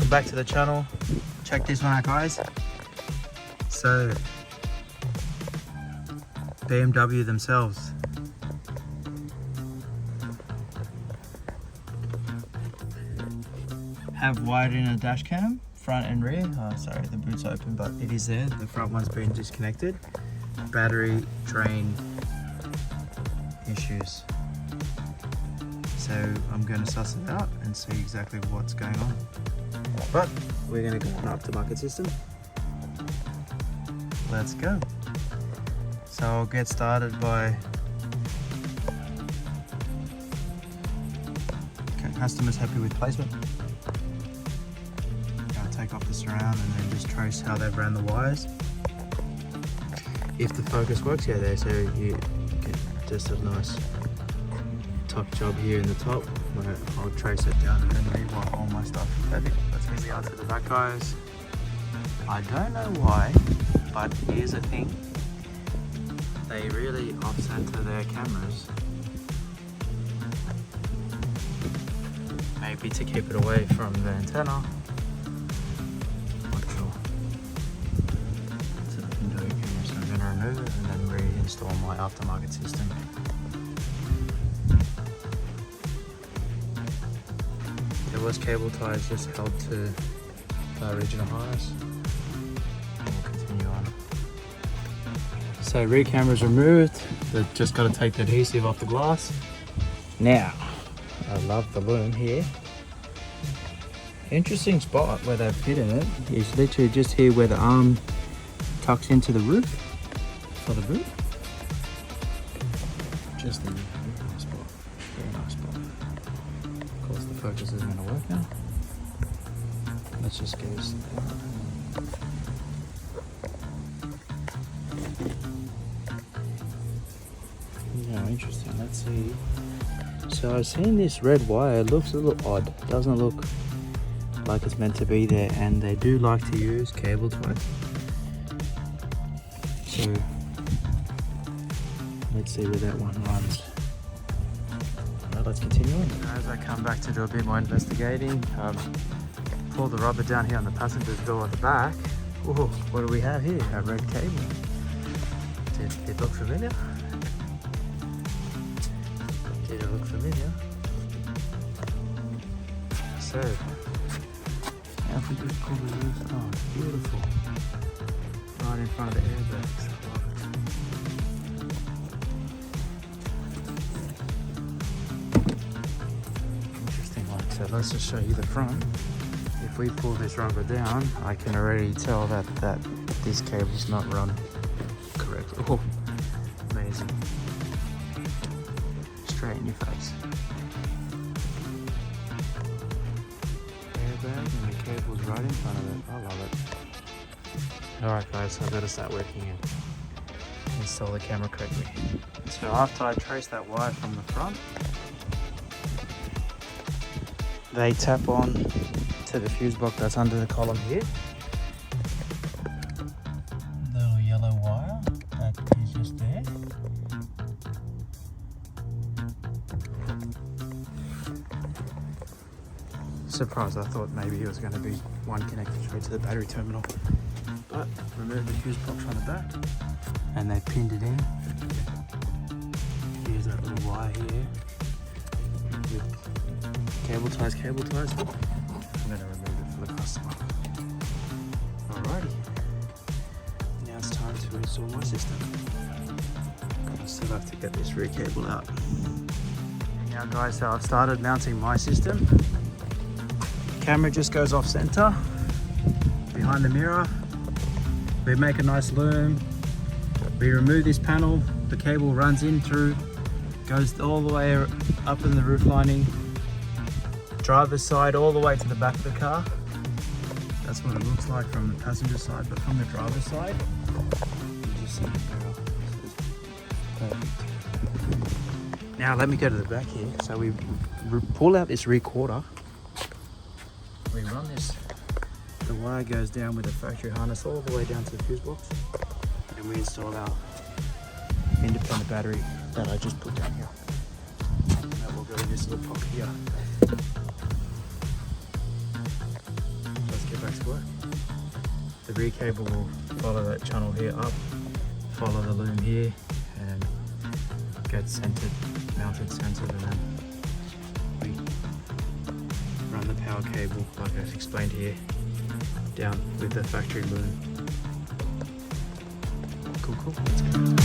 welcome back to the channel. Check this one out, guys. So BMW themselves have wired in a dash cam, front and rear. Sorry, the boot's open, but it is there. The front one's been disconnected. Battery drain issues. So I'm going to suss it out and see exactly what's going on. But we're going to go on aftermarket system. Let's go. So I'll get started by customers happy with placement. I'll take off the surround and then just trace how they've ran the wires. If the focus works, yeah, there, so you get just a nice top job here in the top where I'll trace it down and then rewire all my stuff. Perfect. Let's get the out to the back, guys. I don't know why, but here's the thing. They really off-center their cameras. Maybe to keep it away from the antenna. Not sure. So the window camera, so I'm going to remove it and then reinstall my aftermarket system. There was cable ties just held to the original harness. We'll continue on. So rear camera's removed. They've just got to take the adhesive off the glass. Now, I love the loom here. Interesting spot where they've hidden it is literally just here where the arm tucks into the roof for the boot. Just a very nice spot. Very nice spot. Of course, the focus isn't going to work now. Let's just go yeah, interesting. Let's see. So I've seen this red wire. It looks a little odd. It doesn't look like it's meant to be there, and they do like to use cable ties. So let's see where that one runs. Alright, let's continue on. As I come back to do a bit more investigating, pull the rubber down here on the passenger's door at the back. Ooh, what do we have here? A red cable. Did it look familiar? Did it look familiar? So, now if we just pull the roof, oh, it's beautiful. Right in front of the airbags. I love it. Interesting one. So let's just show you the front. If we pull this rubber down, I can already tell that this cable's not run correctly. Oh, amazing. Straight in your face. Airbag and the cable's right in front of it. I love it. Alright guys, I've got to start working and install the camera correctly. So after I trace that wire from the front, they tap on to the fuse box that's under the column here. Little yellow wire that is just there. Surprised, I thought maybe it was going to be one connected straight to the battery terminal. But remove the fuse box on the back and they pinned it in. Here's that little wire here with cable ties. I'm going to remove it for the customer. Alrighty. Now it's time to install my system. I still have to get this rear cable out. Now guys, so I've started mounting my system. Camera just goes off center behind the mirror. We make a nice loom. We remove this panel. The cable runs in through, goes all the way up in the roof lining, driver's side all the way to the back of the car. That's what it looks like from the passenger side, but from the driver's side, you just see the barrel. Perfect. Now let me go to the back here. So we pull out this rear quarter. We run this, the wire goes down with the factory harness all the way down to the fuse box, and we install our independent battery that I just put down here. That will go in this little pocket here. rear cable will follow that channel here up, follow the loom here, and get centered, mounted centered, and then we run the power cable, like I've explained here, down with the factory loom. Cool, cool. Let's go.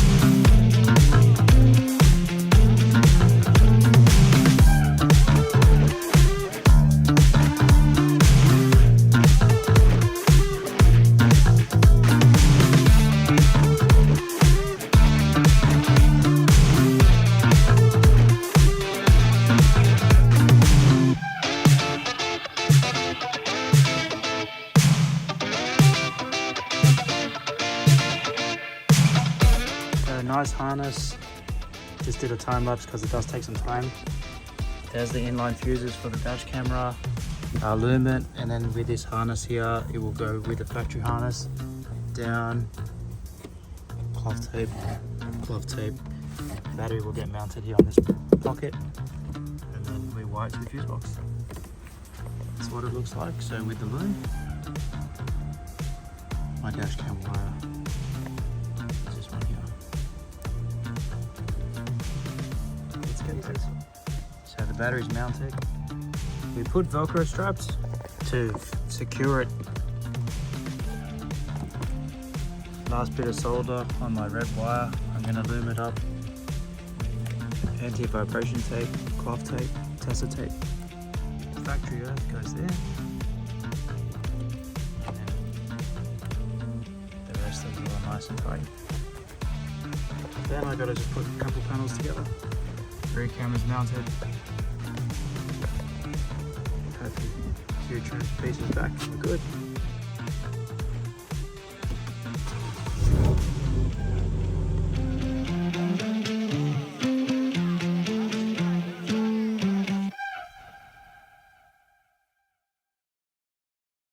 Nice harness. Just did a time lapse because it does take some time. There's the inline fuses for the dash camera, lumen, and then with this harness here, it will go with the factory harness down. Cloth tape. Battery will get mounted here on this pocket, and then we wire it to the fuse box. That's what it looks like. So with the loom, my dash cam wire. So the battery's mounted. We put Velcro straps to secure it. Last bit of solder on my red wire. I'm going to loom it up. Anti-vibration tape, cloth tape, tester tape. Factory earth goes there. And then the rest of it all nice and tight. Then I got to just put a couple panels together. Rear camera's mounted. Have a few trim pieces back. We're good.